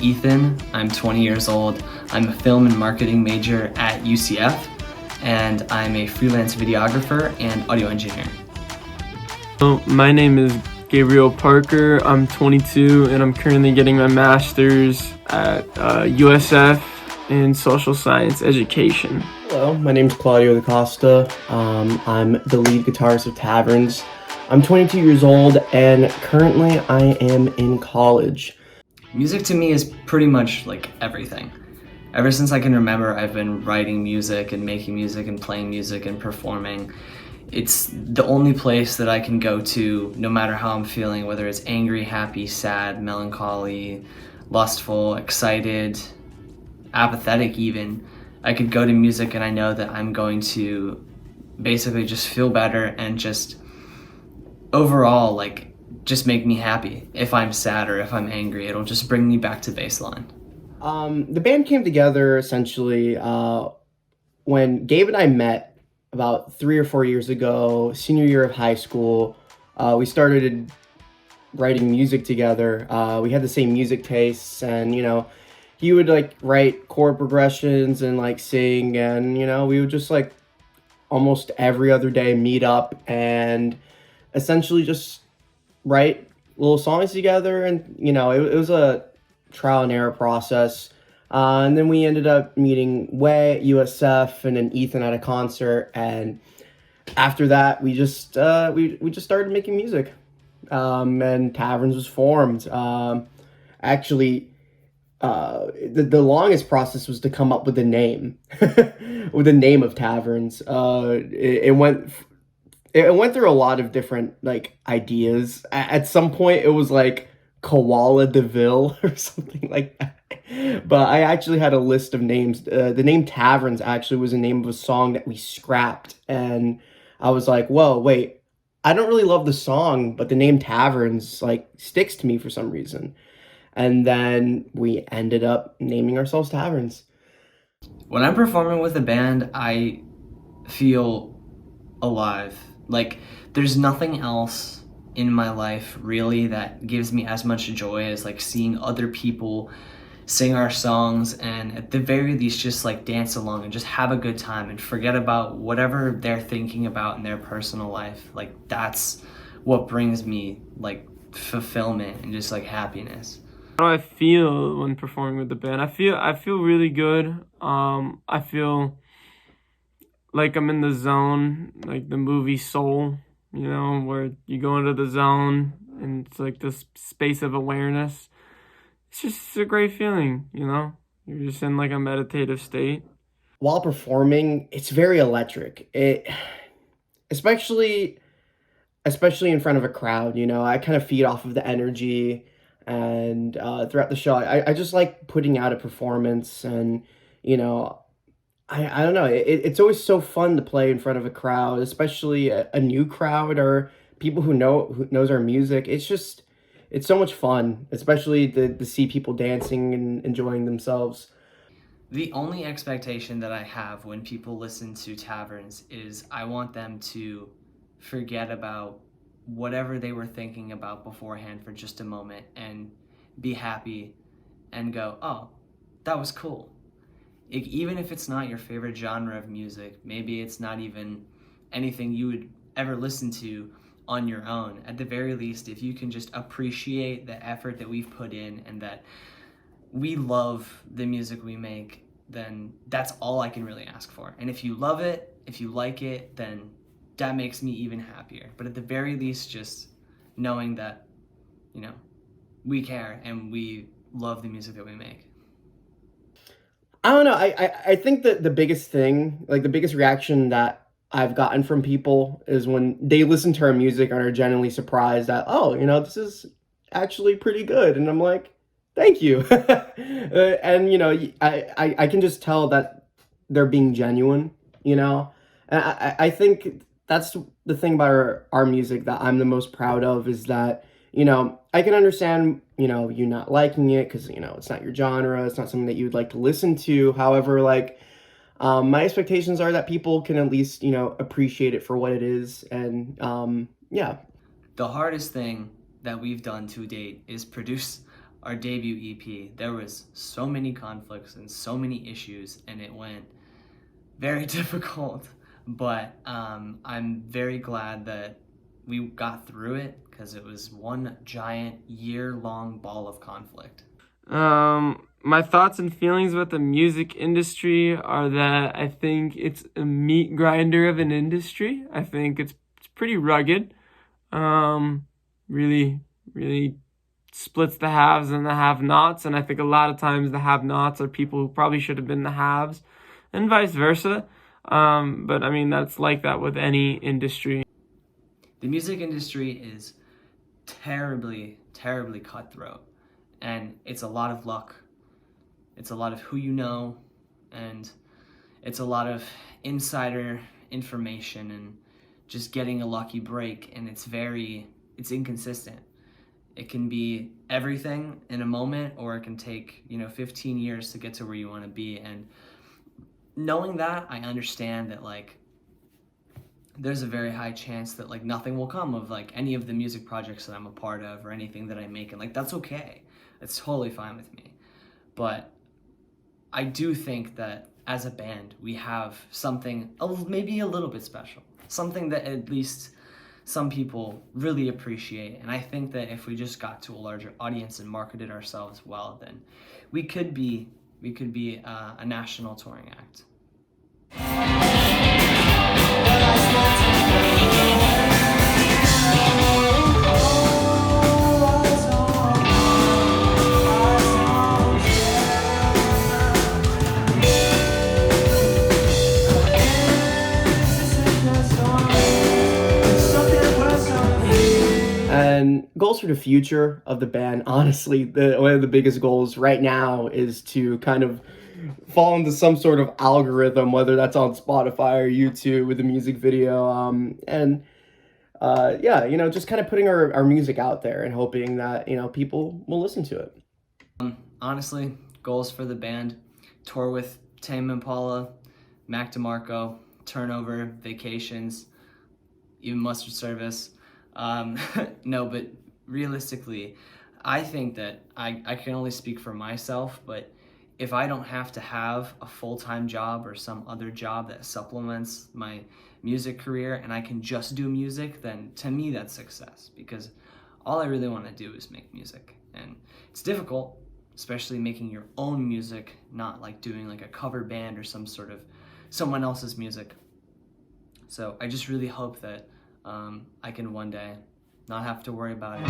is Ethan. I'm 20 years old. I'm a film and marketing major at UCF, and I'm a freelance videographer and audio engineer. My name is Gabriel Parker. I'm 22 and I'm currently getting my master's at USF in social science education. Hello, my name is Claudio Da Costa. I'm the lead guitarist of Taverns. I'm 22 years old and currently I am in college. Music to me is pretty much like everything. Ever since I can remember, I've been writing music and making music and playing music and performing. It's the only place that I can go to no matter how I'm feeling, whether it's angry, happy, sad, melancholy, lustful, excited, apathetic even. I could go to music and I know that I'm going to basically just feel better and just overall just make me happy. If I'm sad or if I'm angry, it'll just bring me back to baseline. The band came together essentially when Gabe and I met about 3 or 4 years ago, senior year of high school. We started writing music together. We had the same music tastes, and he would write chord progressions and sing, and we would just almost every other day meet up and essentially just write little songs together. And it was a trial and error process, and then we ended up meeting Way at USF and then Ethan at a concert, and after that we just started making music, and Taverns was formed. Actually, the longest process was to come up with the name with the name of Taverns. It went through a lot of different ideas. At some point it was Koala DeVille or something like that, but I actually had a list of names. The name Taverns actually was the name of a song that we scrapped, and I was like, whoa, wait, I don't really love the song, but the name Taverns sticks to me for some reason. And then we ended up naming ourselves Taverns. When I'm performing with a band, I feel alive. There's nothing else in my life really that gives me as much joy as seeing other people sing our songs, and at the very least just dance along and just have a good time and forget about whatever they're thinking about in their personal life. That's what brings me fulfillment and just happiness. How do I feel when performing with the band? I feel really good. I feel like I'm in the zone, like the movie Soul, where you go into the zone and it's this space of awareness. It's just a great feeling, You're just in a meditative state. While performing, it's very electric. Especially in front of a crowd, I kind of feed off of the energy, and throughout the show, I just like putting out a performance, and I don't know. It's always so fun to play in front of a crowd, especially a new crowd or people who knows our music. It's so much fun, especially to see people dancing and enjoying themselves. The only expectation that I have when people listen to Taverns is I want them to forget about whatever they were thinking about beforehand for just a moment and be happy and go, oh, that was cool. Even if it's not your favorite genre of music, maybe it's not even anything you would ever listen to on your own. At the very least, if you can just appreciate the effort that we've put in and that we love the music we make, then that's all I can really ask for. And if you love it, if you like it, then that makes me even happier. But at the very least, just knowing that, we care and we love the music that we make. I don't know. I think that the biggest thing, the biggest reaction that I've gotten from people is when they listen to our music and are genuinely surprised that, oh, this is actually pretty good. And I'm like, thank you. And, I can just tell that they're being genuine, And I think that's the thing about our music that I'm the most proud of, is that, I can understand, you not liking it because, it's not your genre. It's not something that you would like to listen to. However, my expectations are that people can at least, appreciate it for what it is. And yeah. The hardest thing that we've done to date is produce our debut EP, there was so many conflicts and so many issues, and it went very difficult. But I'm very glad that we got through it, because it was one giant year-long ball of conflict. My thoughts and feelings about the music industry are that I think it's a meat grinder of an industry. I think it's pretty rugged. Really, really splits the haves and the have-nots, and I think a lot of times the have-nots are people who probably should have been the haves, and vice versa. But I mean, that's like that with any industry. The music industry is terribly, terribly cutthroat, and it's a lot of luck. It's a lot of who you know, and it's a lot of insider information and just getting a lucky break, and it's inconsistent. It can be everything in a moment, or it can take 15 years to get to where you want to be. And knowing that, I understand that like there's a very high chance that like nothing will come of like any of the music projects that I'm a part of or anything that I make, and like that's okay. It's totally fine with me. But I do think that as a band, we have something maybe a little bit special, something that at least some people really appreciate. And I think that if we just got to a larger audience and marketed ourselves well, then we could be a national touring act. And goals for the future of the band, honestly, one of the biggest goals right now is to kind of fall into some sort of algorithm, whether that's on Spotify or YouTube with a music video. Just kind of putting our music out there and hoping that, people will listen to it. Honestly, goals for the band: tour with Tame Impala, Mac DeMarco, Turnover, Vacations, even Mustard Service. No, but realistically, I think that I can only speak for myself, but if I don't have to have a full-time job or some other job that supplements my music career and I can just do music, then to me that's success, because all I really want to do is make music. And it's difficult, especially making your own music, not like doing like a cover band or some sort of someone else's music. So I just really hope that I can one day not have to worry about it.